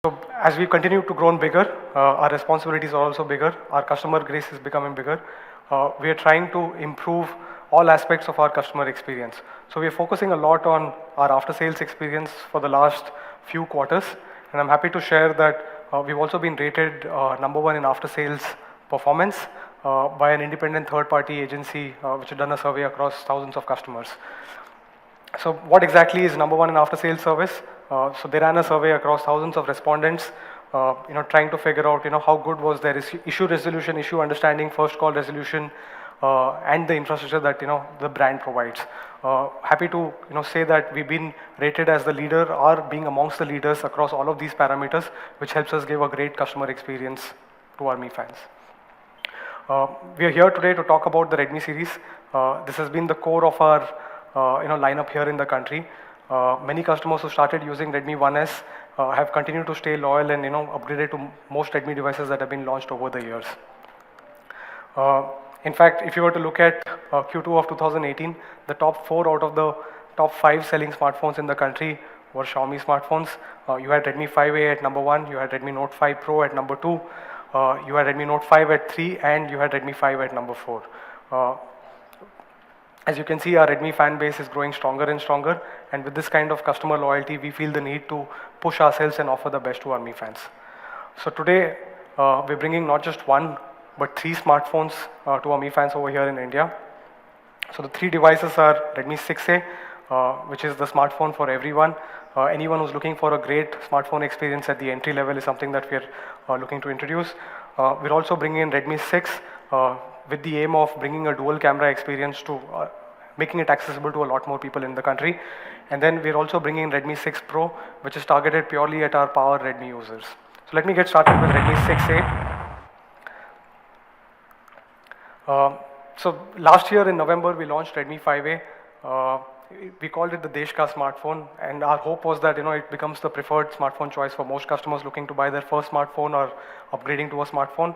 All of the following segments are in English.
So as we continue to grow bigger, our responsibilities are also bigger. Our customer base is becoming bigger. We are trying to improve all aspects of our customer experience. So we are focusing a lot on our after-sales experience for the last few quarters. And I'm happy to share that we've also been rated #1 in after-sales performance by an independent third-party agency which has done a survey across thousands of customers. So what exactly is #1 in after-sales service? So they ran a survey across thousands of respondents, trying to figure out, how good was their issue resolution, issue understanding, first call resolution, and the infrastructure that, the brand provides. Happy to, say that we've been rated as the leader or being amongst the leaders across all of these parameters, which helps us give a great customer experience to our Mi fans. We are here today to talk about the Redmi series. This has been the core of our lineup here in the country. Many customers who started using Redmi 1S have continued to stay loyal and upgraded to most Redmi devices that have been launched over the years. In fact, if you were to look at Q2 of 2018, the top 4 out of the top 5 selling smartphones in the country were Xiaomi smartphones. You had Redmi 5A at #1, you had Redmi Note 5 Pro at #2, you had Redmi Note 5 at 3, and you had Redmi 5 at #4. As you can see, our Redmi fan base is growing stronger and stronger, and with this kind of customer loyalty, we feel the need to push ourselves and offer the best to our Mi fans. So today, we're bringing not just 1, but 3 smartphones to our Mi fans over here in India. So the 3 devices are Redmi 6A, which is the smartphone for everyone. Anyone who's looking for a great smartphone experience at the entry level is something that we're looking to introduce. We're also bringing in Redmi 6, with the aim of bringing a dual camera experience to making it accessible to a lot more people in the country. And then we're also bringing in Redmi 6 Pro, which is targeted purely at our power Redmi users. So let me get started with Redmi 6A. So last year in November, we launched Redmi 5A. We called it the Desh Ka smartphone, and our hope was that it becomes the preferred smartphone choice for most customers looking to buy their first smartphone or upgrading to a smartphone.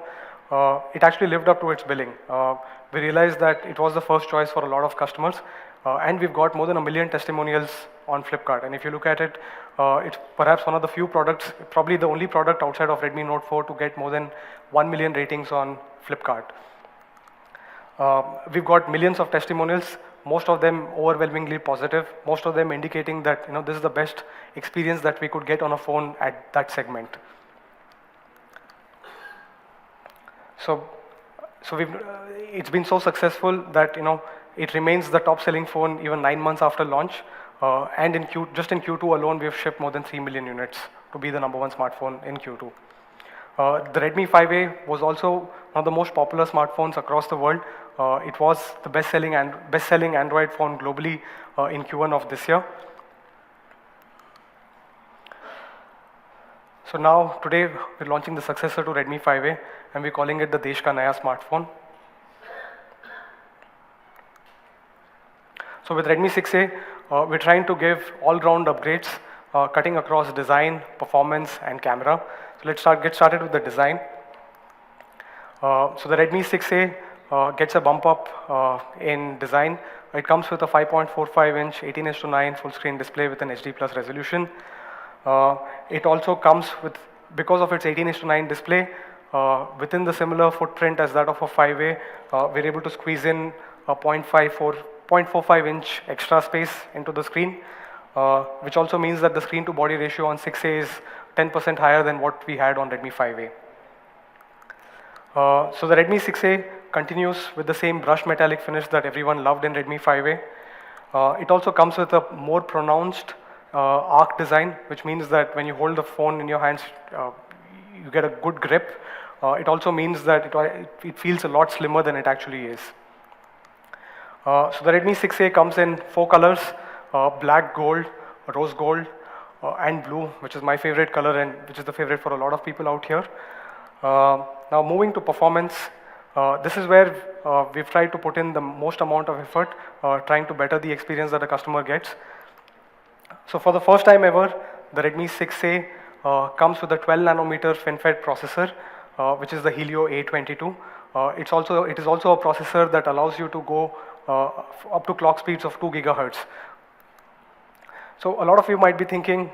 It actually lived up to its billing. We realized that it was the first choice for a lot of customers, and we've got more than 1 million testimonials on Flipkart. And if you look at it, it's perhaps one of the few products, probably the only product outside of Redmi Note 4 to get more than 1 million ratings on Flipkart. We've got millions of testimonials, most of them overwhelmingly positive, most of them indicating that this is the best experience that we could get on a phone at that segment. So it's been so successful that it remains the top-selling phone even 9 months after launch, and just in Q2 alone, we have shipped more than 3 million units to be the #1 smartphone in Q2. The Redmi 5A was also one of the most popular smartphones across the world. It was the best-selling Android phone globally in Q1 of this year. So now, today, we're launching the successor to Redmi 5A, and we're calling it the Desh Ka Naya smartphone. So with Redmi 6A, we're trying to give all-round upgrades, cutting across design, performance, and camera. So let's get started with the design. So the Redmi 6A gets a bump up in design. It comes with a 5.45-inch 18:9 full-screen display with an HD+ resolution. It also comes with, because of its 18:9 display, within the similar footprint as that of a 5A, we're able to squeeze in a 0.45-inch extra space into the screen, which also means that the screen-to-body ratio on 6A is 10% higher than what we had on Redmi 5A. So the Redmi 6A continues with the same brush metallic finish that everyone loved in Redmi 5A. It also comes with a more pronounced arc design, which means that when you hold the phone in your hands, you get a good grip. It also means that it feels a lot slimmer than it actually is. So the Redmi 6A comes in 4 colors, black, gold, rose gold, and blue, which is my favorite color and which is the favorite for a lot of people out here. Now moving to performance, this is where we've tried to put in the most amount of effort, trying to better the experience that the customer gets. So for the first time ever, the Redmi 6A comes with a 12nm FinFET processor, which is the Helio A22. It is also a processor that allows you to go up to clock speeds of 2 GHz. So a lot of you might be thinking,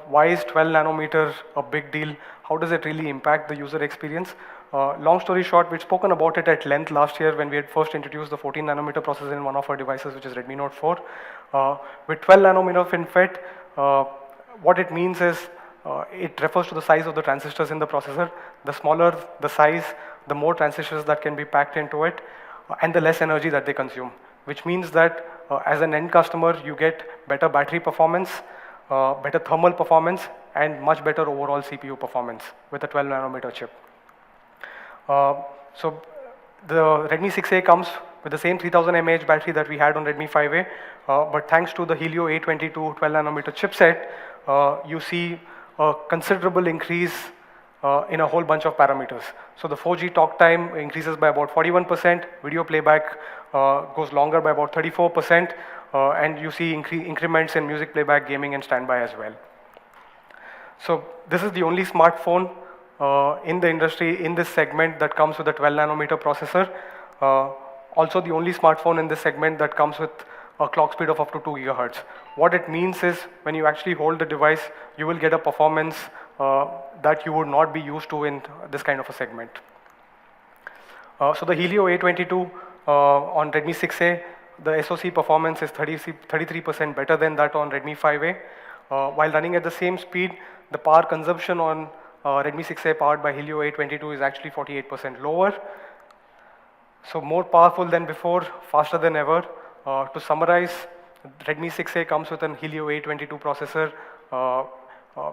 why is 12 nanometer a big deal? How does it really impact the user experience? Long story short, we'd spoken about it at length last year when we had first introduced the 14 nanometer processor in one of our devices, which is Redmi Note 4. With 12 nanometer FinFET, what it means is it refers to the size of the transistors in the processor. The smaller the size, the more transistors that can be packed into it, and the less energy that they consume, which means that as an end customer, you get better battery performance, better thermal performance, and much better overall CPU performance with a 12 nanometer chip. So the Redmi 6A comes with the same 3000 mAh battery that we had on Redmi 5A, but thanks to the Helio A22 12 nanometer chipset, you see a considerable increase in a whole bunch of parameters. So the 4G talk time increases by about 41%, video playback goes longer by about 34%, and you see increments in music playback, gaming, and standby as well. So this is the only smartphone in the industry in this segment that comes with a 12 nanometer processor. Also the only smartphone in this segment that comes with a clock speed of up to 2 gigahertz. What it means is when you actually hold the device, you will get a performance that you would not be used to in this kind of a segment. So the Helio A22 on Redmi 6A, the SoC performance is 33% better than that on Redmi 5A. While running at the same speed, the power consumption on Redmi 6A powered by Helio A22 is actually 48% lower. So more powerful than before, faster than ever. To summarize, Redmi 6A comes with an Helio A22 processor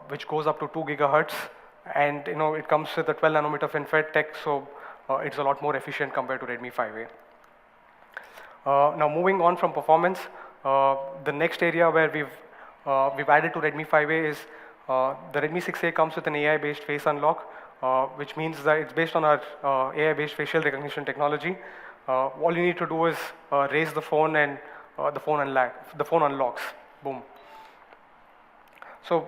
which goes up to 2 gigahertz, and it comes with a 12 nanometer FinFET tech, so it's a lot more efficient compared to Redmi 5A. Now moving on from performance, the next area where we've added to Redmi 5A is the Redmi 6A comes with an AI-based face unlock, which means that it's based on our AI-based facial recognition technology. All you need to do is raise the phone and the phone unlocks. Boom. So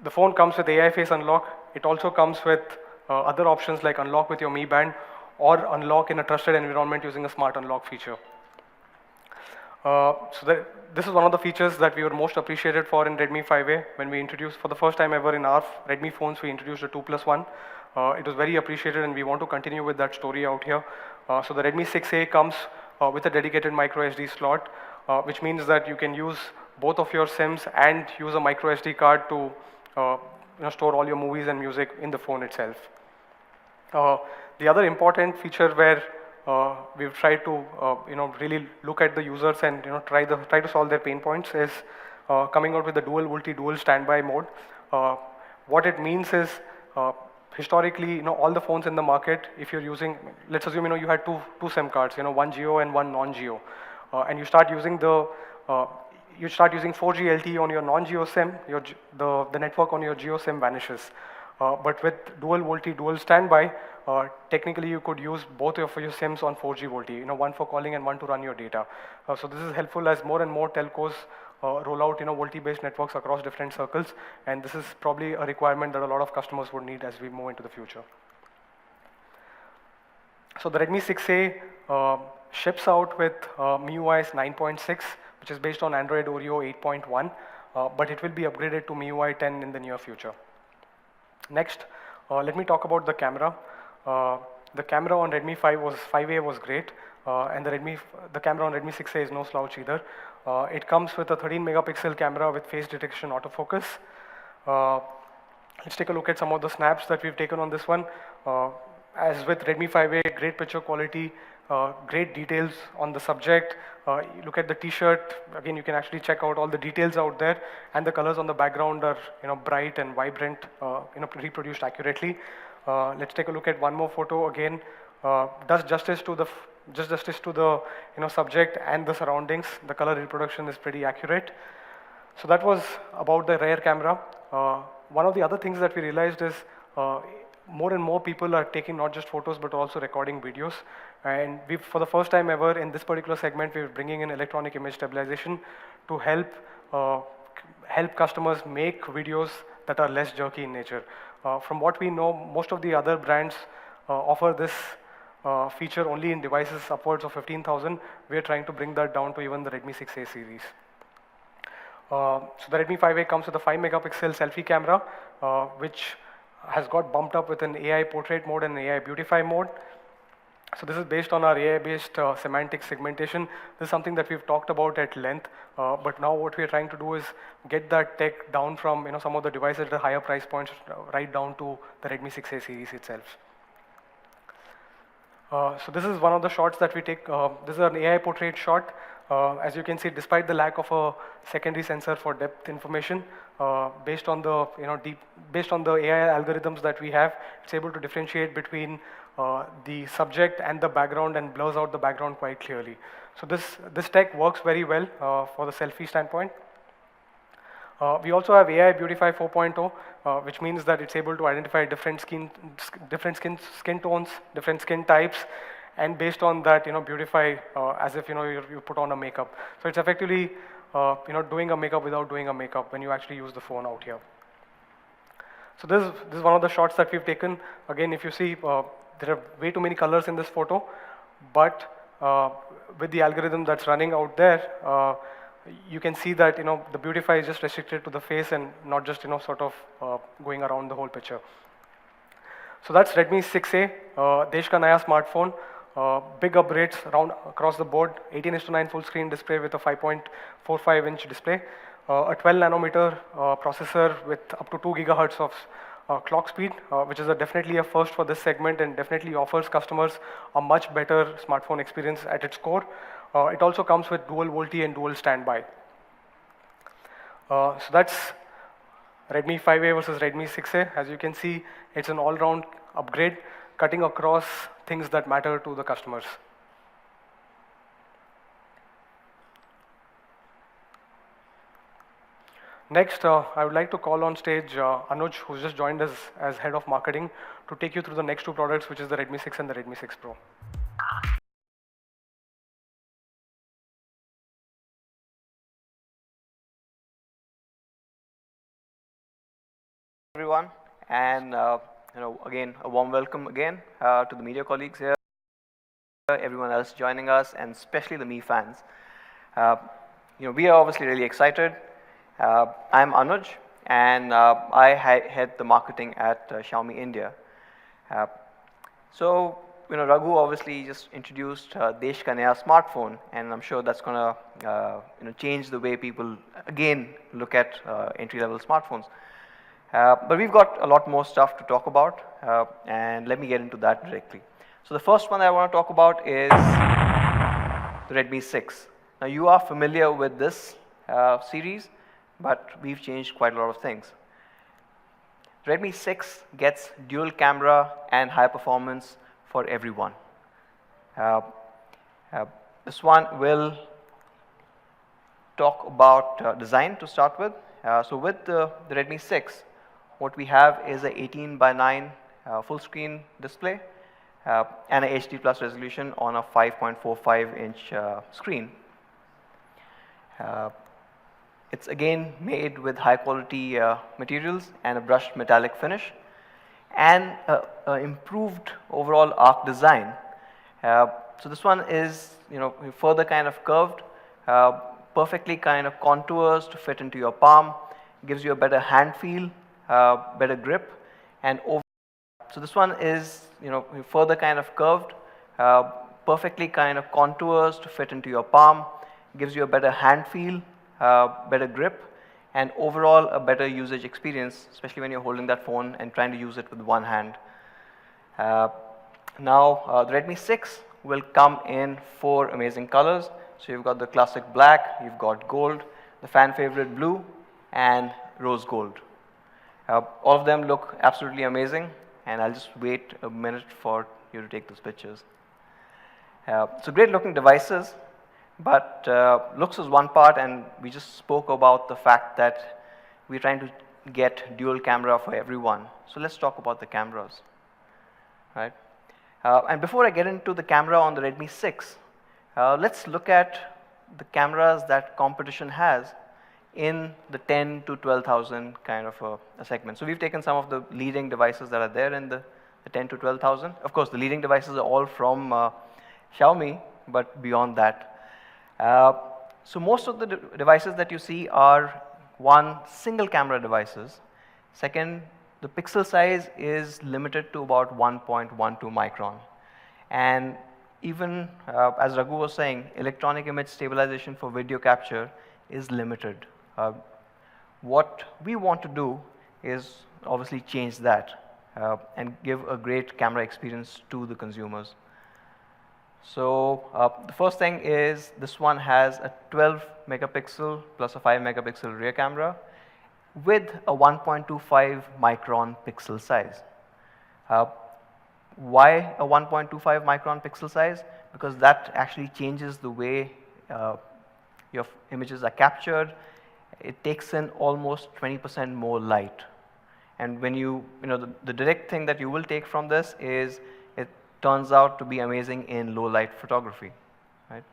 the phone comes with AI face unlock. It also comes with other options like unlock with your Mi Band or unlock in a trusted environment using a smart unlock feature. This is one of the features that we were most appreciated for in Redmi 5A. When we introduced, for the first time ever in our Redmi phones, we introduced a 2+1. It was very appreciated, and we want to continue with that story out here. So the Redmi 6A comes with a dedicated micro SD slot, which means that you can use both of your SIMs and use a micro SD card to store all your movies and music in the phone itself. The other important feature where we've tried to really look at the users and try to solve their pain points is coming out with the dual VoLTE dual standby mode. What it means is historically, all the phones in the market, if you're using, let's assume you had two SIM cards, one Geo and one non-Geo, and you start using 4G LTE on your non-Geo SIM, the network on your Geo SIM vanishes. But with dual VoLTE dual standby, technically you could use both of your SIMs on 4G VoLTE, one for calling and one to run your data. So this is helpful as more and more telcos roll out VoLTE-based networks across different circles, and this is probably a requirement that a lot of customers would need as we move into the future. So the Redmi 6A ships out with MIUI 9.6, which is based on Android Oreo 8.1, but it will be upgraded to MIUI 10 in the near future. Next, let me talk about the camera. The camera on Redmi 5A was great, and the camera on Redmi 6A is no slouch either. It comes with a 13 megapixel camera with face detection autofocus. Let's take a look at some of the snaps that we've taken on this one. As with Redmi 5A, great picture quality, great details on the subject. You look at the t-shirt, again you can actually check out all the details out there, and the colors on the background are bright and vibrant, reproduced accurately. Let's take a look at one more photo. Again, does justice to the subject and the surroundings. The color reproduction is pretty accurate. So that was about the rear camera. One of the other things that we realized is more and more people are taking not just photos but also recording videos, and for the first time ever in this particular segment, we're bringing in electronic image stabilization to help customers make videos that are less jerky in nature. From what we know, most of the other brands offer this feature only in devices upwards of 15,000. We're trying to bring that down to even the Redmi 6A series. So the Redmi 5A comes with a 5 megapixel selfie camera, which has got bumped up with an AI portrait mode and an AI beautify mode. So this is based on our AI-based semantic segmentation. This is something that we've talked about at length, but now what we're trying to do is get that tech down from some of the devices at the higher price points right down to the Redmi 6A series itself. So this is one of the shots that we take. This is an AI portrait shot. As you can see, despite the lack of a secondary sensor for depth information, based on the based on the AI algorithms that we have, it's able to differentiate between the subject and the background and blurs out the background quite clearly. So this tech works very well for the selfie standpoint. We also have AI Beautify 4.0, which means that it's able to identify different skin tones, different skin types, and based on that, beautify as if you put on a makeup. So it's effectively doing a makeup without doing a makeup when you actually use the phone out here. So this is one of the shots that we've taken. Again, if you see, there are way too many colors in this photo, but with the algorithm that's running out there, you can see that the beautify is just restricted to the face and not just sort of going around the whole picture. So that's Redmi 6A, Desh ka naya smartphone. Big upgrades across the board. 18:9 full screen display with a 5.45-inch display. A 12 nanometer processor with up to 2 gigahertz of clock speed, which is definitely a first for this segment and definitely offers customers a much better smartphone experience at its core. It also comes with dual VoLTE and dual standby. So that's Redmi 5A versus Redmi 6A. As you can see, it's an all-round upgrade, cutting across things that matter to the customers. Next, I would like to call on stage Anuj, who's just joined us as head of marketing, to take you through the next two products, which is the Redmi 6 and the Redmi 6 Pro. Everyone, and again a warm welcome again to the media colleagues here, everyone else joining us, and especially the Mi fans. We are obviously really excited. I'm Anuj, and I head the marketing at Xiaomi India. So Raghu obviously just introduced Desh ka naya smartphone, and I'm sure that's going to change the way people again look at entry-level smartphones. But we've got a lot more stuff to talk about, and let me get into that directly. So the first one I want to talk about is the Redmi 6. Now you are familiar with this series, but we've changed quite a lot of things. Redmi 6 gets dual camera and high performance for everyone. This one will talk about design to start with. So with the Redmi 6, what we have is a 18:9 full screen display and a HD plus resolution on a 5.45-inch screen. It's again made with high quality materials and a brushed metallic finish and improved overall arc design. So this one is further kind of curved, perfectly kind of contours to fit into your palm, gives you a better hand feel, better grip, and so this one is further kind of curved, perfectly kind of contours to fit into your palm, gives you a better hand feel, better grip, and overall a better usage experience, especially when you're holding that phone and trying to use it with one hand. Now the Redmi 6 will come in 4 amazing colors. So you've got the classic black, you've got gold, the fan favorite blue, and rose gold. All of them look absolutely amazing, and I'll just wait a minute for you to take those pictures. So great looking devices, but looks is one part, and we just spoke about the fact that we're trying to get dual camera for everyone. So let's talk about the cameras, right? And before I get into the camera on the Redmi 6, let's look at the cameras that competition has in the 10 to 12,000 kind of a segment. So we've taken some of the leading devices that are there in the 10 to 12,000. Of course, the leading devices are all from Xiaomi, but beyond that. So most of the devices that you see are one single camera devices. Second, the pixel size is limited to about 1.12 micron. And even as Raghu was saying, electronic image stabilization for video capture is limited. What we want to do is obviously change that and give a great camera experience to the consumers. So the first thing is this one has a 12 megapixel plus a 5 megapixel rear camera with a 1.25 micron pixel size. Why a 1.25 micron pixel size? Because that actually changes the way your images are captured. It takes in almost 20% more light. And when the direct thing that you will take from this is it turns out to be amazing in low light photography, right?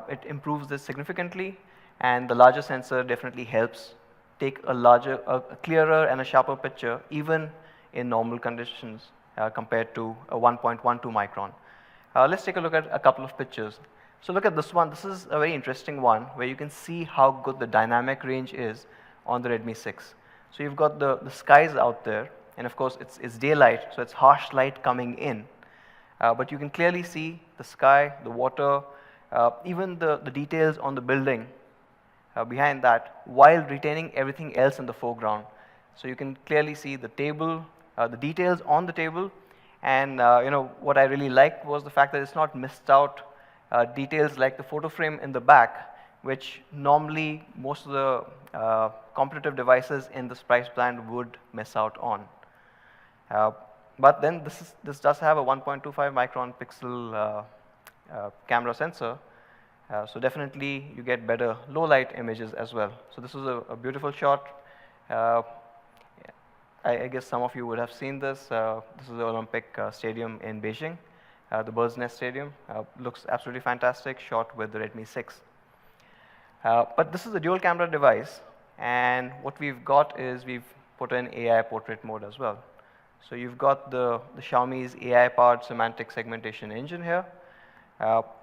It improves this significantly, and the larger sensor definitely helps take a clearer and a sharper picture even in normal conditions compared to a 1.12 micron. Let's take a look at a couple of pictures. So look at this one. This is a very interesting one where you can see how good the dynamic range is on the Redmi 6. So you've got the skies out there, and of course it's daylight, so it's harsh light coming in. But you can clearly see the sky, the water, even the details on the building behind that, while retaining everything else in the foreground. So you can clearly see the table, the details on the table, and what I really liked was the fact that it's not missed out details like the photo frame in the back, which normally most of the competitive devices in this price band would miss out on. But then this does have a 1.25 micron pixel camera sensor, so definitely you get better low light images as well. So this is a beautiful shot. I guess some of you would have seen this. This is the Olympic Stadium in Beijing, the Bird's Nest Stadium. Looks absolutely fantastic, shot with the Redmi 6. But this is a dual camera device, and what we've got is we've put in AI portrait mode as well. So you've got the Xiaomi's AI-powered semantic segmentation engine here.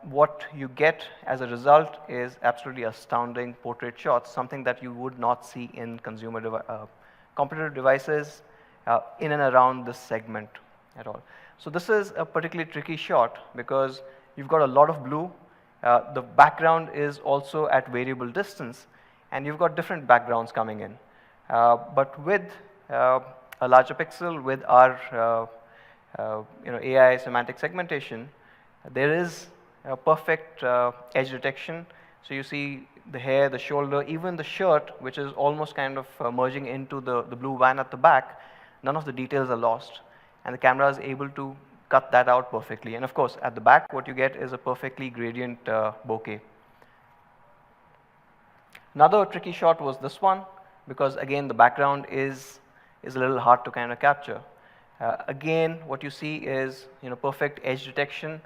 What you get as a result is absolutely astounding portrait shots, something that you would not see in competitive devices in and around this segment at all. So this is a particularly tricky shot because you've got a lot of blue. The background is also at variable distance, and you've got different backgrounds coming in. But with a larger pixel, with our AI semantic segmentation, there is a perfect edge detection. So you see the hair, the shoulder, even the shirt, which is almost kind of merging into the blue van at the back. None of the details are lost, and the camera is able to cut that out perfectly. And of course, at the back, what you get is a perfectly gradient bokeh. Another tricky shot was this one, because again, the background is a little hard to kind of capture. Again, what you see is perfect edge detection.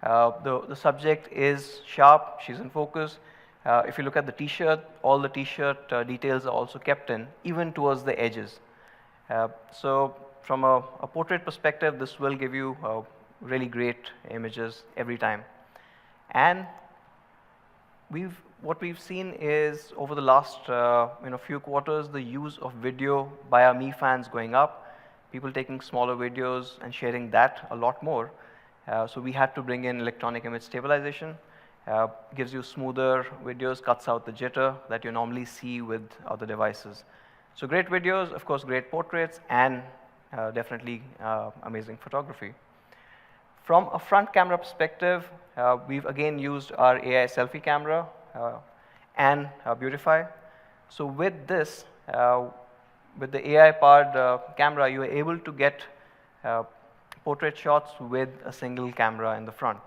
The subject is sharp, she's in focus. If you look at the t-shirt, all the t-shirt details are also kept in, even towards the edges. So from a portrait perspective, this will give you really great images every time. And what we've seen is over the last few quarters, the use of video by our Mi fans going up, people taking smaller videos and sharing that a lot more. So we had to bring in electronic image stabilization. Gives you smoother videos, cuts out the jitter that you normally see with other devices. So great videos, of course, great portraits, and definitely amazing photography. From a front camera perspective, we've again used our AI selfie camera and Beautify. So with this, with the AI-powered camera, you are able to get portrait shots with a single camera in the front.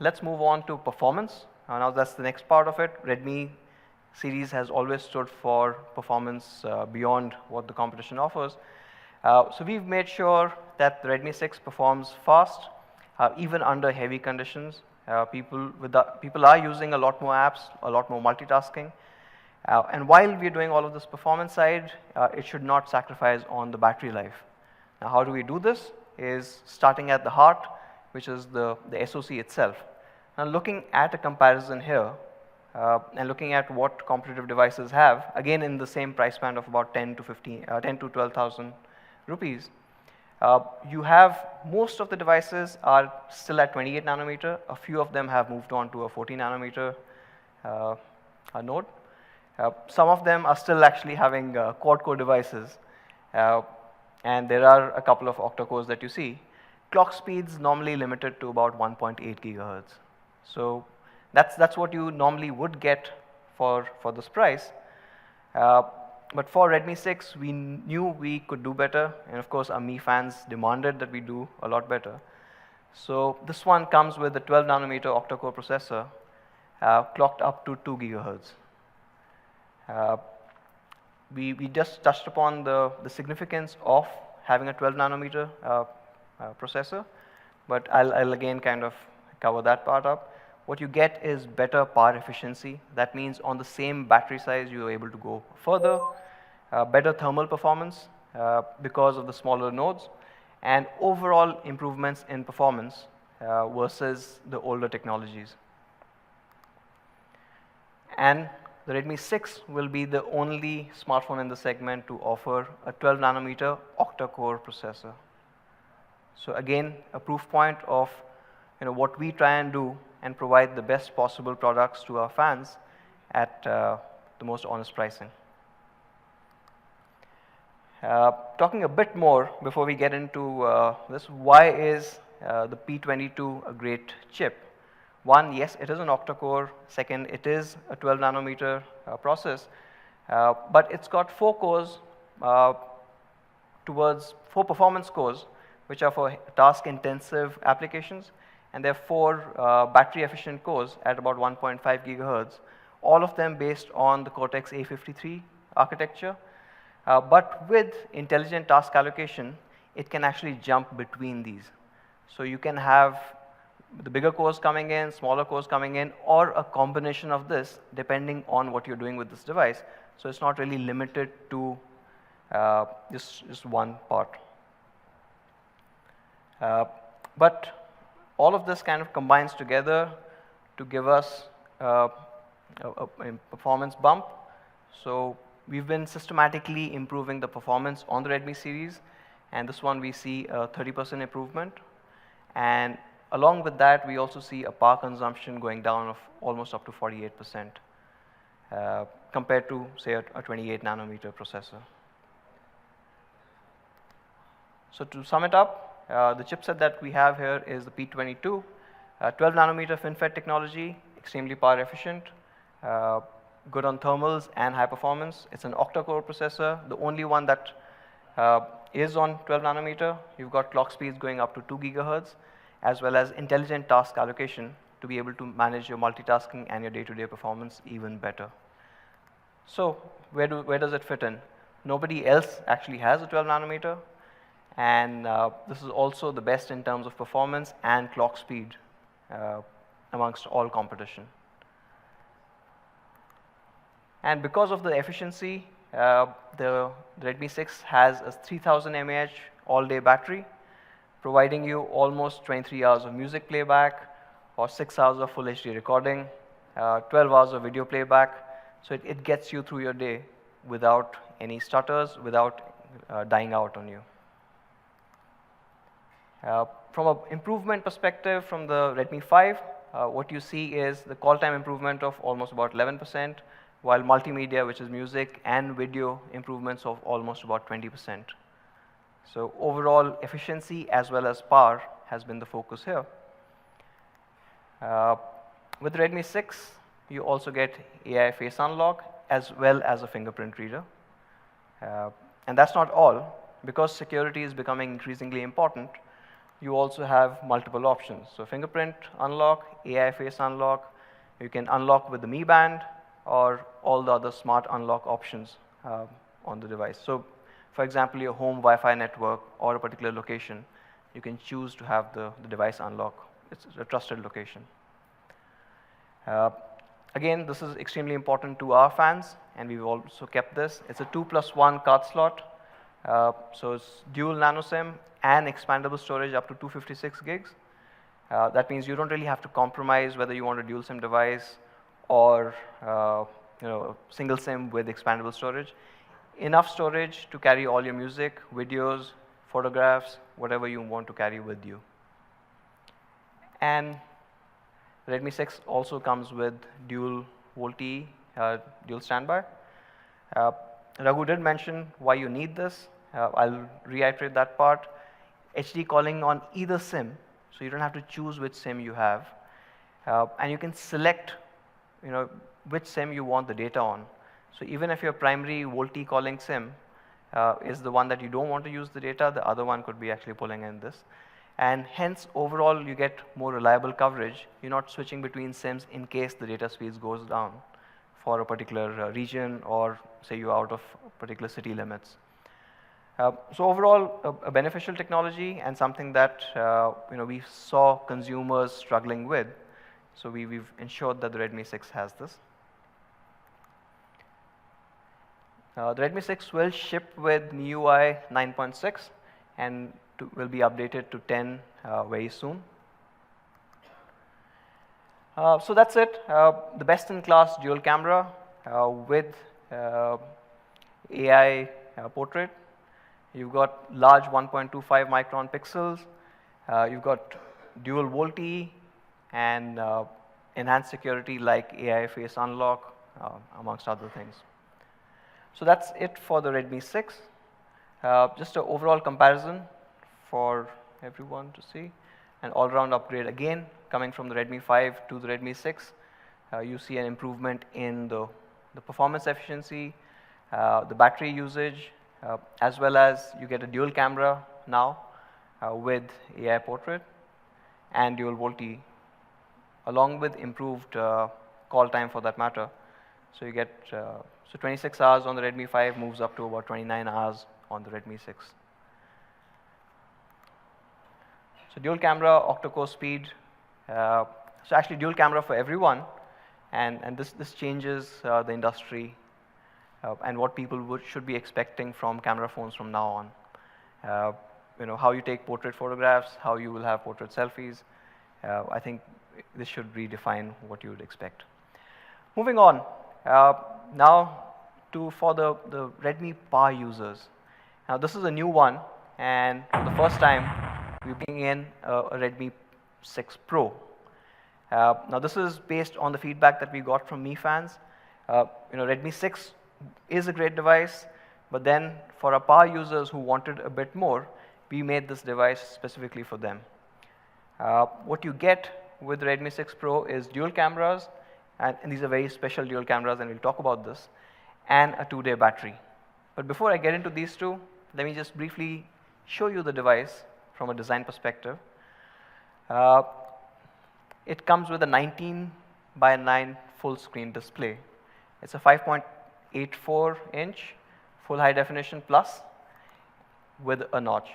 Let's move on to performance. Now that's the next part of it. Redmi series has always stood for performance beyond what the competition offers. So we've made sure that the Redmi 6 performs fast, even under heavy conditions. People are using a lot more apps, a lot more multitasking. And while we're doing all of this performance side, it should not sacrifice on the battery life. Now how do we do this? Is starting at the heart, which is the SoC itself. Now looking at a comparison here, and looking at what competitive devices have, again in the same price band of about 10 to 12,000 rupees, you have most of the devices are still at 28 nanometer. A few of them have moved on to a 14 nanometer node. Some of them are still actually having quad-core devices, and there are a couple of octa-cores that you see. Clock speeds normally limited to about 1.8 gigahertz. So that's what you normally would get for this price. But for Redmi 6, we knew we could do better, and of course our Mi fans demanded that we do a lot better. So this one comes with a 12 nanometer octa-core processor, clocked up to 2 gigahertz. We just touched upon the significance of having a 12 nanometer processor, but I'll again kind of cover that part up. What you get is better power efficiency. That means on the same battery size, you are able to go further, better thermal performance because of the smaller nodes, and overall improvements in performance versus the older technologies. And the Redmi 6 will be the only smartphone in the segment to offer a 12 nanometer octa-core processor. So again, a proof point of what we try and do and provide the best possible products to our fans at the most honest pricing. Talking a bit more before we get into this, why is the P22 a great chip? One, yes, it is an octa-core. Second, it is a 12 nanometer process, but it's got 4 cores towards 4 performance cores, which are for task-intensive applications, and there are 4 battery-efficient cores at about 1.5 gigahertz, all of them based on the Cortex A53 architecture. But with intelligent task allocation, it can actually jump between these. So you can have the bigger cores coming in, smaller cores coming in, or a combination of this depending on what you're doing with this device. So it's not really limited to just one part. But all of this kind of combines together to give us a performance bump. So we've been systematically improving the performance on the Redmi series, and this one we see a 30% improvement. And along with that, we also see a power consumption going down of almost up to 48% compared to, say, a 28 nanometer processor. So to sum it up, the chipset that we have here is the P22, 12 nanometer FinFET technology, extremely power efficient, good on thermals and high performance. It's an octa-core processor, the only one that is on 12 nanometer. You've got clock speeds going up to 2 gigahertz, as well as intelligent task allocation to be able to manage your multitasking and your day-to-day performance even better. So where does it fit in? Nobody else actually has a 12 nanometer. And this is also the best in terms of performance and clock speed amongst all competition. And because of the efficiency, the Redmi 6 has a 3000 mAh all-day battery, providing you almost 23 hours of music playback, or 6 hours of full HD recording, 12 hours of video playback. So it gets you through your day without any stutters, without dying out on you. From an improvement perspective from the Redmi 5, what you see is the call time improvement of almost about 11%, while multimedia, which is music and video, improvements of almost about 20%. So overall efficiency as well as power has been the focus here. With Redmi 6, you also get AI face unlock as well as a fingerprint reader. And that's not all. Because security is becoming increasingly important, you also have multiple options. So fingerprint unlock, AI face unlock, you can unlock with the Mi Band, or all the other smart unlock options on the device. So for example, your home Wi-Fi network or a particular location, you can choose to have the device unlock. It's a trusted location. Again, this is extremely important to our fans, and we've also kept this. It's a 2+1 card slot. So it's dual nano SIM and expandable storage up to 256 gigs. That means you don't really have to compromise whether you want a dual SIM device or single SIM with expandable storage. Enough storage to carry all your music, videos, photographs, whatever you want to carry with you. And Redmi 6 also comes with dual VoLTE, dual standby. Raghu did mention why you need this. I'll reiterate that part. HD calling on either SIM, so you don't have to choose which SIM you have. And you can select which SIM you want the data on. So even if your primary VoLTE calling SIM is the one that you don't want to use the data, the other one could be actually pulling in this. And hence, overall, you get more reliable coverage. You're not switching between SIMs in case the data speeds goes down for a particular region, or say you're out of particular city limits. So overall, a beneficial technology and something that we saw consumers struggling with. So we've ensured that the Redmi 6 has this. The Redmi 6 will ship with MIUI 9.6 and will be updated to 10 very soon. So that's it. The best-in-class dual camera with AI portrait. You've got large 1.25 micron pixels. You've got dual VoLTE and enhanced security like AI face unlock, amongst other things. So that's it for the Redmi 6. Just an overall comparison for everyone to see. An all-round upgrade again coming from the Redmi 5 to the Redmi 6. You see an improvement in the performance efficiency, the battery usage, as well as you get a dual camera now with AI portrait and dual VoLTE, along with improved call time for that matter. So you get 26 hours on the Redmi 5 moves up to about 29 hours on the Redmi 6. So dual camera, octa-core speed. So actually dual camera for everyone, and this changes the industry and what people should be expecting from camera phones from now on. How you take portrait photographs, how you will have portrait selfies. I think this should redefine what you would expect. Moving on, now for the Redmi power users. Now this is a new one, and for the first time we bring in a Redmi 6 Pro. Now this is based on the feedback that we got from Mi fans. Redmi 6 is a great device, but then for our power users who wanted a bit more, we made this device specifically for them. What you get with Redmi 6 Pro is dual cameras, and these are very special dual cameras, and we'll talk about this, and a 2-day battery. But before I get into these two, let me just briefly show you the device from a design perspective. It comes with a 19:9 full screen display. It's a 5.84 inch full high definition plus with a notch.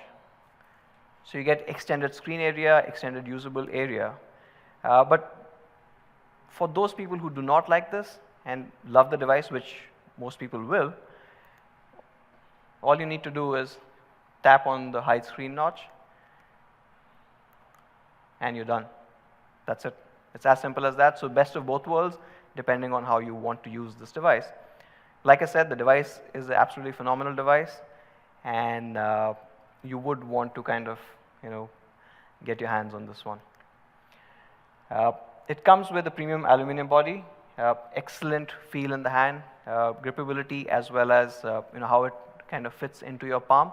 So you get extended screen area, extended usable area. But for those people who do not like this and love the device, which most people will, all you need to do is tap on the hide screen notch and you're done. That's it. It's as simple as that. So best of both worlds, depending on how you want to use this device. Like I said, the device is an absolutely phenomenal device, and you would want to kind of, get your hands on this one. It comes with a premium aluminum body, excellent feel in the hand, gripability, as well as how it kind of fits into your palm.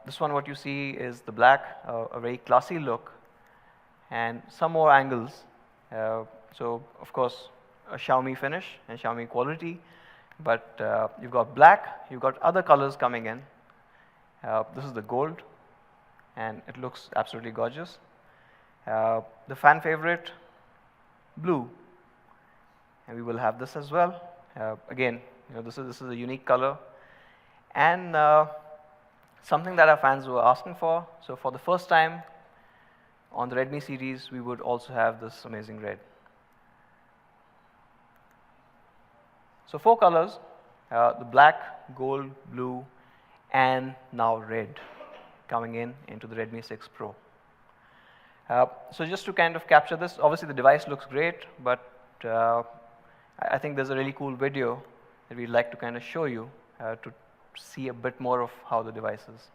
This one, what you see is the black, a very classy look, and some more angles. So of course, a Xiaomi finish and Xiaomi quality, but you've got black, you've got other colors coming in. This is the gold, and it looks absolutely gorgeous. The fan favorite, blue, and we will have this as well. Again, this is a unique color, and something that our fans were asking for. So for the first time on the Redmi series, we would also have this amazing red. So 4 colors, the black, gold, blue, and now red coming into the Redmi 6 Pro. So just to kind of capture this, obviously the device looks great, but I think there's a really cool video that we'd like to kind of show you to see a bit more of how the device is.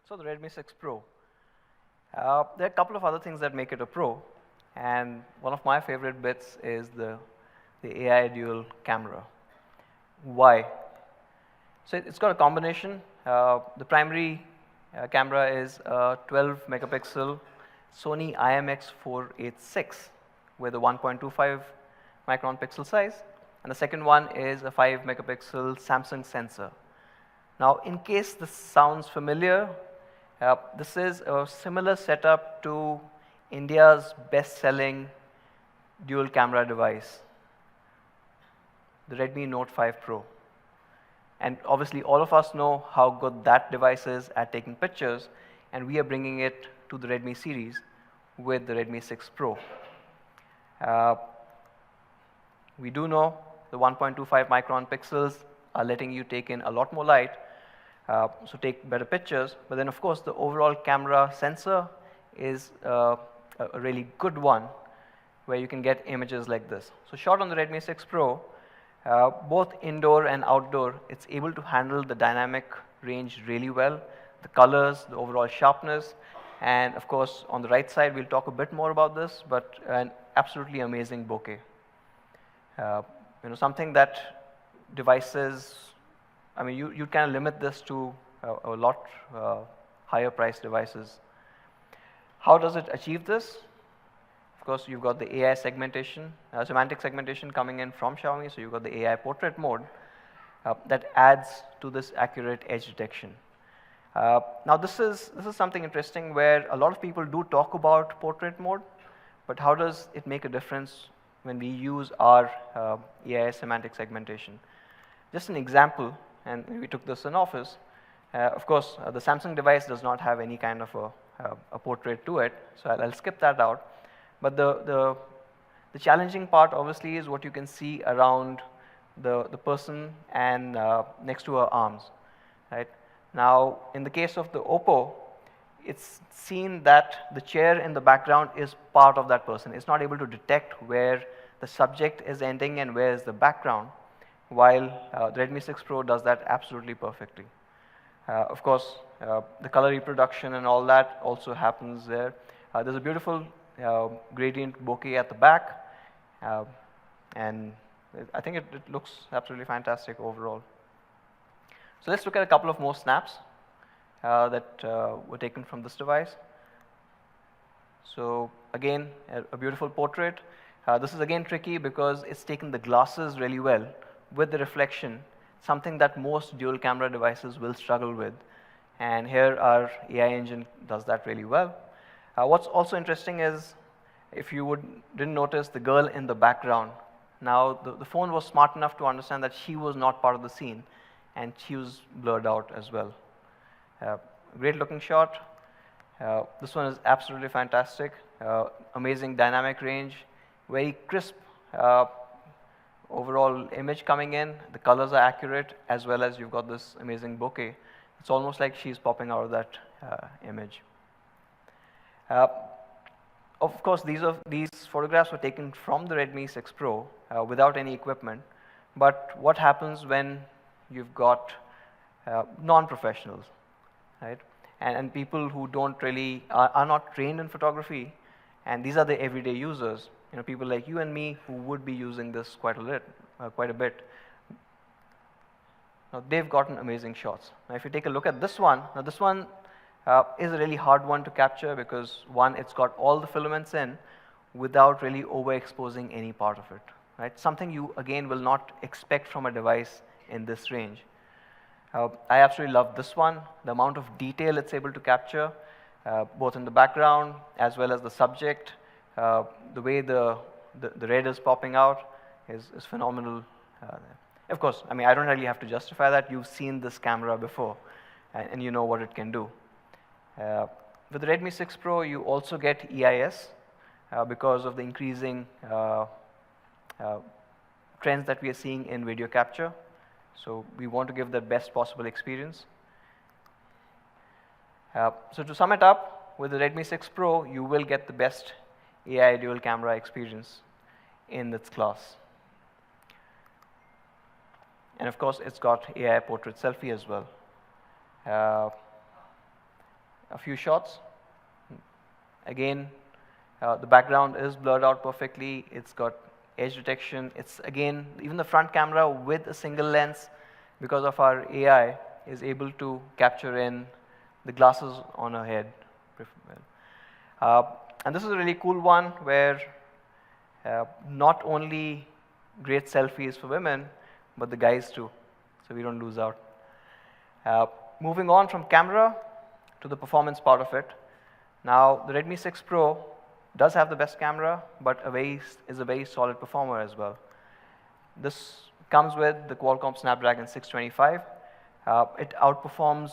So the Redmi 6 Pro. There are a couple of other things that make it a Pro, and one of my favorite bits is the AI dual camera. Why? So it's got a combination. The primary camera is a 12 megapixel Sony IMX486 with a 1.25 micron pixel size, and the second one is a 5 megapixel Samsung sensor. Now, in case this sounds familiar, this is a similar setup to India's best-selling dual camera device, the Redmi Note 5 Pro. And obviously all of us know how good that device is at taking pictures, and we are bringing it to the Redmi series with the Redmi 6 Pro. We do know the 1.25 micron pixels are letting you take in a lot more light, so take better pictures, but then of course the overall camera sensor is a really good one where you can get images like this. So shot on the Redmi 6 Pro, both indoor and outdoor, it's able to handle the dynamic range really well, the colors, the overall sharpness, and of course on the right side we'll talk a bit more about this, but an absolutely amazing bokeh. Something that devices, I mean, you kind of limit this to a lot higher priced devices. How does it achieve this? Of course, you've got the AI segmentation, semantic segmentation coming in from Xiaomi, so you've got the AI portrait mode that adds to this accurate edge detection. Now, this is something interesting where a lot of people do talk about portrait mode, but how does it make a difference when we use our AI semantic segmentation? Just an example, and we took this in office. Of course, the Samsung device does not have any kind of a portrait to it, so I'll skip that out. But the challenging part obviously is what you can see around the person and next to her arms, right? Now, in the case of the Oppo, it's seen that the chair in the background is part of that person. It's not able to detect where the subject is ending and where is the background, while the Redmi 6 Pro does that absolutely perfectly. Of course, the color reproduction and all that also happens there. There's a beautiful gradient bokeh at the back, and I think it looks absolutely fantastic overall. So let's look at a couple of more snaps that were taken from this device. So again, a beautiful portrait. This is again tricky because it's taken the glasses really well with the reflection, something that most dual camera devices will struggle with. And here our AI engine does that really well. What's also interesting is, if you didn't notice, the girl in the background. Now, the phone was smart enough to understand that she was not part of the scene, and she was blurred out as well. Great looking shot. This one is absolutely fantastic. Amazing dynamic range, very crisp overall image coming in. The colors are accurate, as well as you've got this amazing bokeh. It's almost like she's popping out of that image. Of course, these photographs were taken from the Redmi 6 Pro without any equipment. But what happens when you've got non-professionals, right? And people who don't really are not trained in photography, and these are the everyday users. People like you and me who would be using this quite a quite a bit. Now they've gotten amazing shots. Now if you take a look at this one, now this one is a really hard one to capture because one, it's got all the filaments in without really overexposing any part of it, right? Something you again will not expect from a device in this range. I absolutely love this one, the amount of detail it's able to capture, both in the background as well as the subject. The way the red is popping out is phenomenal. Of course, I mean, I don't really have to justify that. You've seen this camera before, and you know what it can do. With the Redmi 6 Pro, you also get EIS because of the increasing trends that we are seeing in video capture. So we want to give the best possible experience. So to sum it up, with the Redmi 6 Pro, you will get the best AI dual camera experience in its class. And of course, it's got AI portrait selfie as well. A few shots. Again, the background is blurred out perfectly. It's got edge detection. It's again, even the front camera with a single lens, because of our AI, is able to capture in the glasses on her head. And this is a really cool one where not only great selfies for women, but the guys too, so we don't lose out. Moving on from camera to the performance part of it. Now, the Redmi 6 Pro does have the best camera, but is a very solid performer as well. This comes with the Qualcomm Snapdragon 625. It outperforms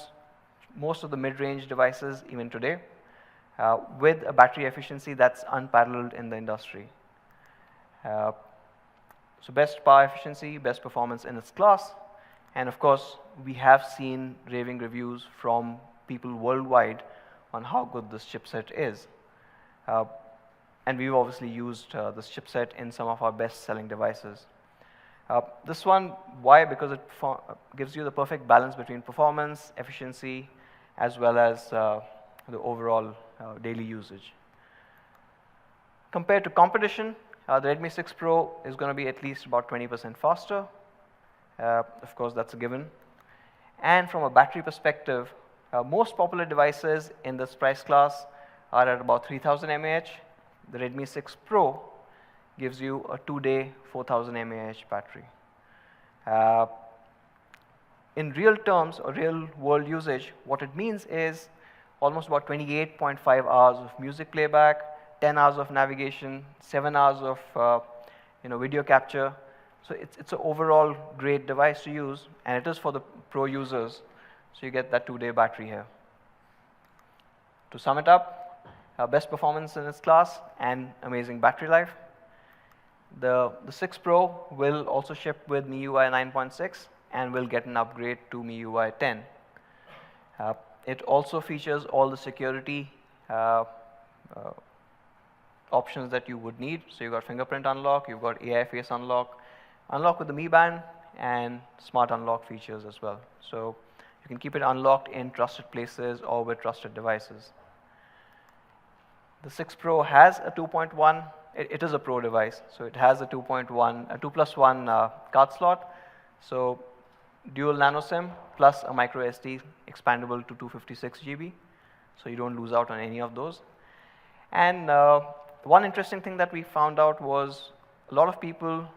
most of the mid-range devices even today, with a battery efficiency that's unparalleled in the industry. So best power efficiency, best performance in its class, and of course, we have seen raving reviews from people worldwide on how good this chipset is. And we've obviously used this chipset in some of our best-selling devices. This one, why? Because it gives you the perfect balance between performance, efficiency, as well as the overall daily usage. Compared to competition, the Redmi 6 Pro is going to be at least about 20% faster. Of course, that's a given. And from a battery perspective, most popular devices in this price class are at about 3000 mAh. The Redmi 6 Pro gives you a 2-day 4000 mAh battery. In real terms or real world usage, what it means is almost about 28.5 hours of music playback, 10 hours of navigation, 7 hours of video capture. So it's an overall great device to use, and it is for the pro users. So you get that 2-day battery here. To sum it up, best performance in its class and amazing battery life. The 6 Pro will also ship with MIUI 9.6 and will get an upgrade to MIUI 10. It also features all the security options that you would need. So you've got fingerprint unlock, you've got AI face unlock, unlock with the Mi Band, and smart unlock features as well. So you can keep it unlocked in trusted places or with trusted devices. The 6 Pro has a 2.1, it is a Pro device, so it has a 2.1, a 2+1 card slot. So dual nano SIM plus a micro SD expandable to 256 GB. So you don't lose out on any of those. And one interesting thing that we found out was a lot of people,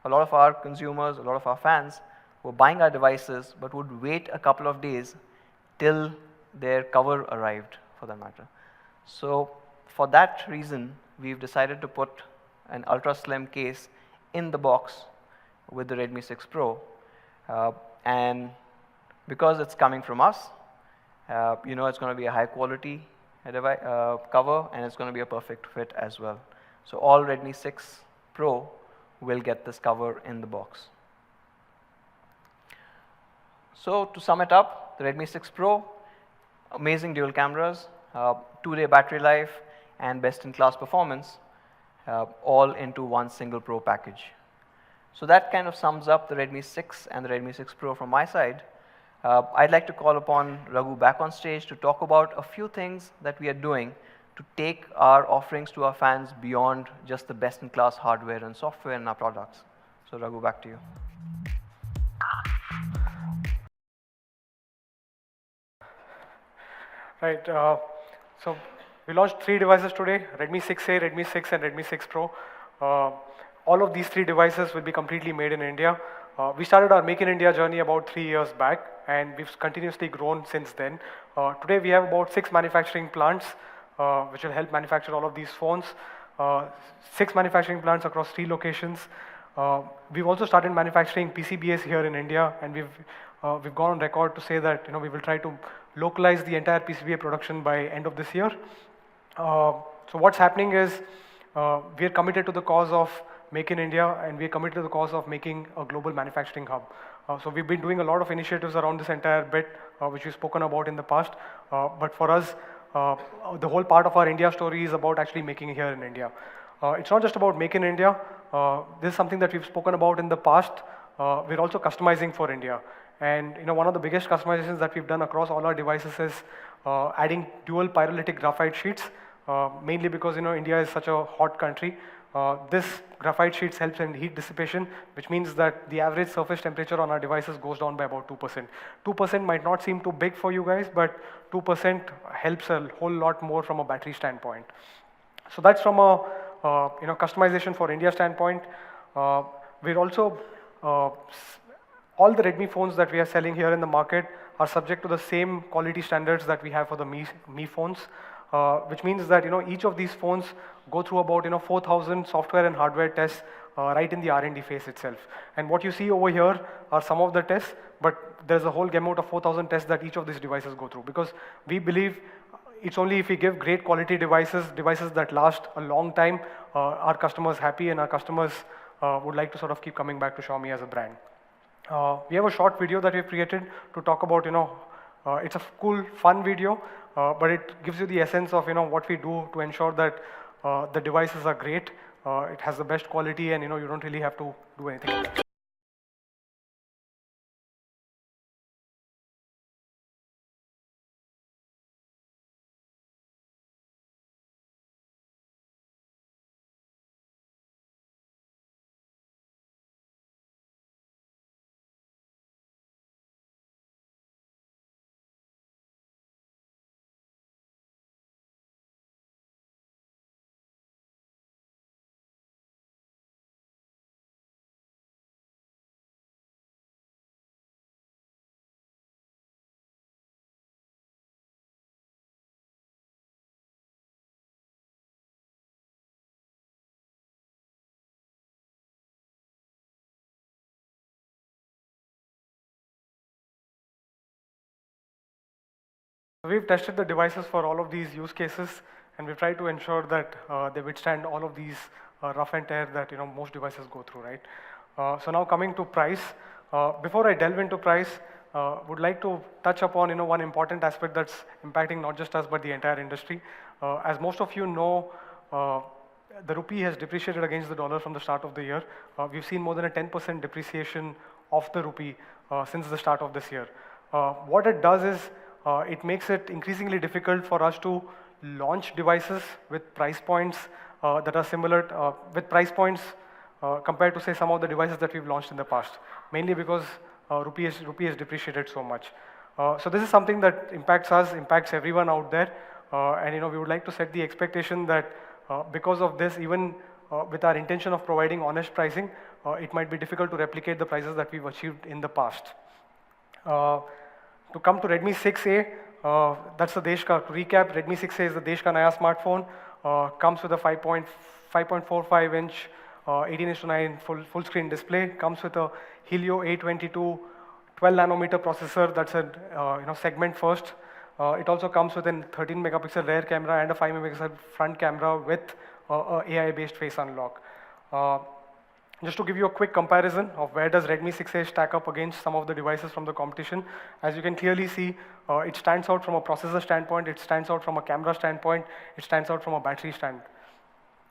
a lot of our consumers, a lot of our fans were buying our devices but would wait a couple of days till their cover arrived, for that matter. So for that reason, we've decided to put an ultra slim case in the box with the Redmi 6 Pro. And because it's coming from us, you know it's going to be a high quality cover, and it's going to be a perfect fit as well. So all Redmi 6 Pro will get this cover in the box. So to sum it up, the Redmi 6 Pro, amazing dual cameras, 2-day battery life, and best-in-class performance, all into one single Pro package. So that kind of sums up the Redmi 6 and the Redmi 6 Pro from my side. I'd like to call upon Raghu back on stage to talk about a few things that we are doing to take our offerings to our fans beyond just the best-in-class hardware and software in our products. So Raghu, back to you. Right. So we launched 3 devices today: Redmi 6A, Redmi 6, and Redmi 6 Pro. Uh, all of these 3 devices will be completely made in India. We started our Make in India journey about 3 years back, and we've continuously grown since then. Today we have about 6 manufacturing plants, which will help manufacture all of these phones. 6 manufacturing plants across 3 locations. We've also started manufacturing PCBAs here in India, and we've gone on record to say that we will try to localize the entire PCBA production by end of this year. So what's happening is we are committed to the cause of Make in India, and we are committed to the cause of making a global manufacturing hub. So we've been doing a lot of initiatives around this entire bit, which we've spoken about in the past. But for us, the whole part of our India story is about actually making it here in India. It's not just about Make in India. This is something that we've spoken about in the past. We're also customizing for India. And one of the biggest customizations that we've done across all our devices is adding dual pyrolytic graphite sheets, mainly because India is such a hot country. This graphite sheets helps in heat dissipation, which means that the average surface temperature on our devices goes down by about 2%. 2% might not seem too big for you guys, but 2% helps a whole lot more from a battery standpoint. So that's from a customization for India standpoint. We're also all the Redmi phones that we are selling here in the market are subject to the same quality standards that we have for the Mi phones, which means that each of these phones go through about 4,000 software and hardware tests right in the R&D phase itself. And what you see over here are some of the tests, but there's a whole gamut of 4,000 tests that each of these devices go through, because we believe it's only if we give great quality devices that last a long time, our customers happy, and our customers would like to sort of keep coming back to Xiaomi as a brand. We have a short video that we've created to talk about, it's a cool, fun video, but it gives you the essence of, what we do to ensure that the devices are great, it has the best quality, and, you don't really have to do anything like that. We've tested the devices for all of these use cases, and we've tried to ensure that they withstand all of these rough and tear that most devices go through, right? So now coming to price, before I delve into price, would like to touch upon one important aspect that's impacting not just us but the entire industry. As most of you know, the rupee has depreciated against the dollar from the start of the year. We've seen more than a 10% depreciation of the rupee since the start of this year. What it does is it makes it increasingly difficult for us to launch devices with price points that are similar, compared to say some of the devices that we've launched in the past, mainly because rupee has depreciated so much. So this is something that impacts us, impacts everyone out there, and we would like to set the expectation that because of this, even with our intention of providing honest pricing, it might be difficult to replicate the prices that we've achieved in the past. To come to Redmi 6A, that's the Desh ka, to recap, Redmi 6A is the Desh ka naya smartphone, comes with a 5.45 inch 18:9 full screen display, comes with a Helio A22 12 nanometer processor, that's a segment first. It also comes with a 13 megapixel rear camera and a 5 megapixel front camera with AI based face unlock. Just to give you a quick comparison of where does Redmi 6A stack up against some of the devices from the competition, as you can clearly see, it stands out from a processor standpoint, it stands out from a camera standpoint, it stands out from a battery stand.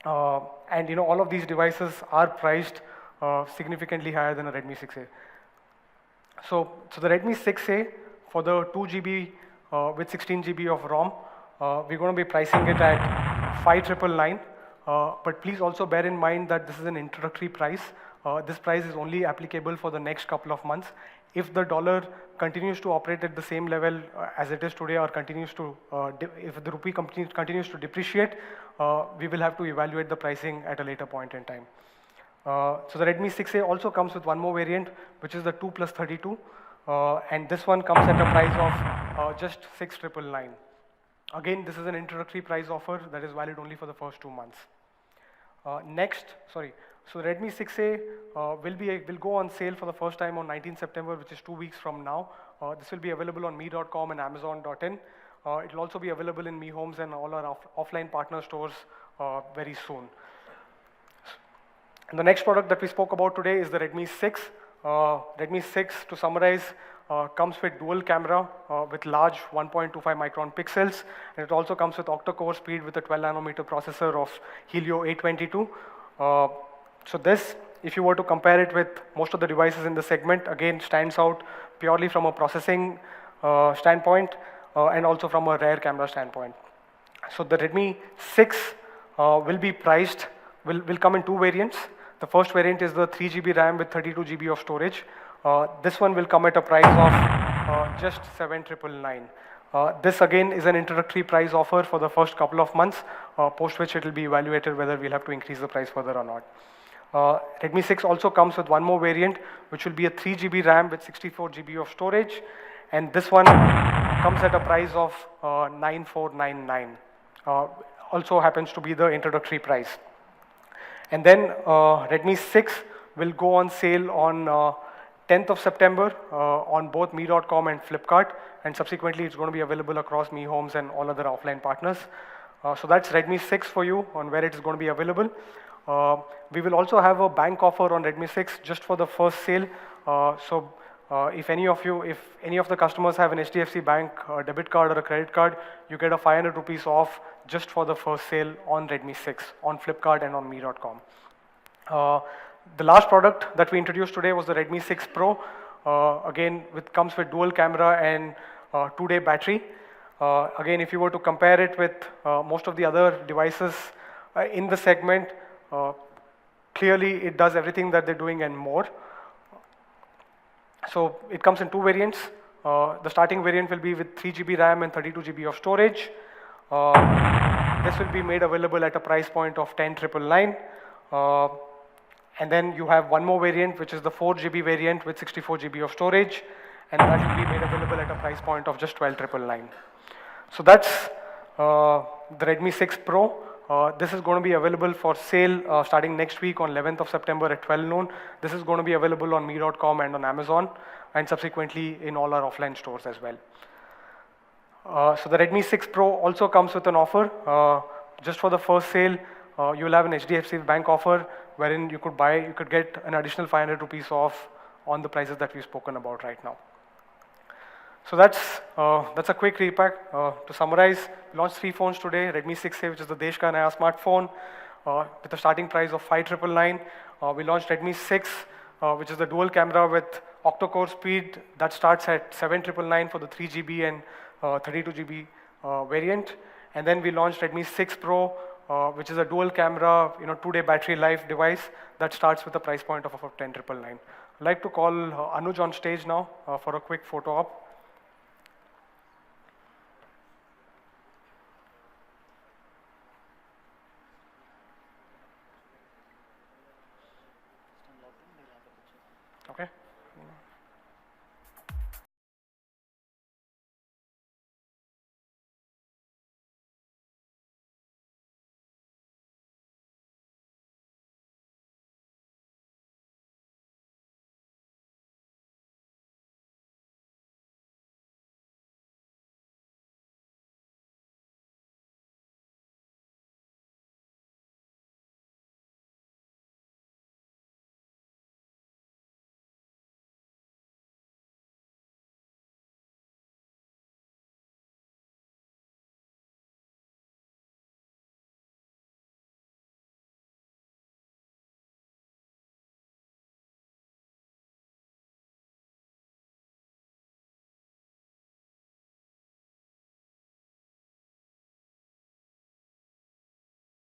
And all of these devices are priced significantly higher than a Redmi 6A. So the Redmi 6A, for the 2 GB with 16 GB of ROM, we're going to be pricing it at 5,999. But please also bear in mind that this is an introductory price. This price is only applicable for the next couple of months. If the dollar continues to operate at the same level as it is today, or continues to, if the rupee continues to depreciate, we will have to evaluate the pricing at a later point in time. So the Redmi 6A also comes with one more variant, which is the 2+32, and this one comes at a price of just 6,999. Again, this is an introductory price offer that is valid only for the first 2 months. So Redmi 6A will go on sale for the first time on 19th September, which is 2 weeks from now. This will be available on me.com and amazon.in. It will also be available in Mi Homes and all our offline partner stores very soon. And the next product that we spoke about today is the Redmi 6. Redmi 6, to summarize, comes with dual camera with large 1.25 micron pixels, and it also comes with octa-core speed with a 12 nanometer processor of Helio A22. So this, if you were to compare it with most of the devices in the segment, again stands out purely from a processing standpoint and also from a rear camera standpoint. So the Redmi 6 will come in 2 variants. The first variant is the 3 GB RAM with 32 GB of storage. This one will come at a price of just 7,999. This again is an introductory price offer for the first couple of months, post which it will be evaluated whether we'll have to increase the price further or not. Redmi 6 also comes with one more variant, which will be a 3 GB RAM with 64 GB of storage, and this one comes at a price of 9,499. Also happens to be the introductory price. And then Redmi 6 will go on sale on 10th of September on both me.com and Flipkart, and subsequently it's going to be available across Mi Homes and all other offline partners. So that's Redmi 6 for you on where it is going to be available. We will also have a bank offer on Redmi 6 just for the first sale. If any of the customers have an HDFC Bank debit card or a credit card, you get a 500 rupees off just for the first sale on Redmi 6 on Flipkart and on me.com. The last product that we introduced today was the Redmi 6 Pro. Again, comes with dual camera and 2-day battery. Again, if you were to compare it with most of the other devices in the segment, clearly it does everything that they're doing and more. So it comes in 2 variants. The starting variant will be with 3 GB RAM and 32 GB of storage. This will be made available at a price point of 10,999. And then you have one more variant, which is the 4 GB variant with 64 GB of storage, and that will be made available at a price point of just 12,999. So that's the Redmi 6 Pro. This is going to be available for sale starting next week on 11th of September at 12 noon. This is going to be available on me.com and on Amazon, and subsequently in all our offline stores as well. So the Redmi 6 Pro also comes with an offer. Just for the first sale, you will have an HDFC Bank offer wherein you could get an additional 500 rupees off on the prices that we've spoken about right now. So that's a quick recap. To summarize, we launched 3 phones today. Redmi 6A, which is the Desh Ka Naya smartphone, with a starting price of 5,999. We launched Redmi 6, which is the dual camera with octa-core speed that starts at 7,999 for the 3 GB and 32 GB variant. And then we launched Redmi 6 Pro, which is a dual camera, 2-day battery life device that starts with a price point of 10,999. I'd like to call Anuj on stage now for a quick photo op.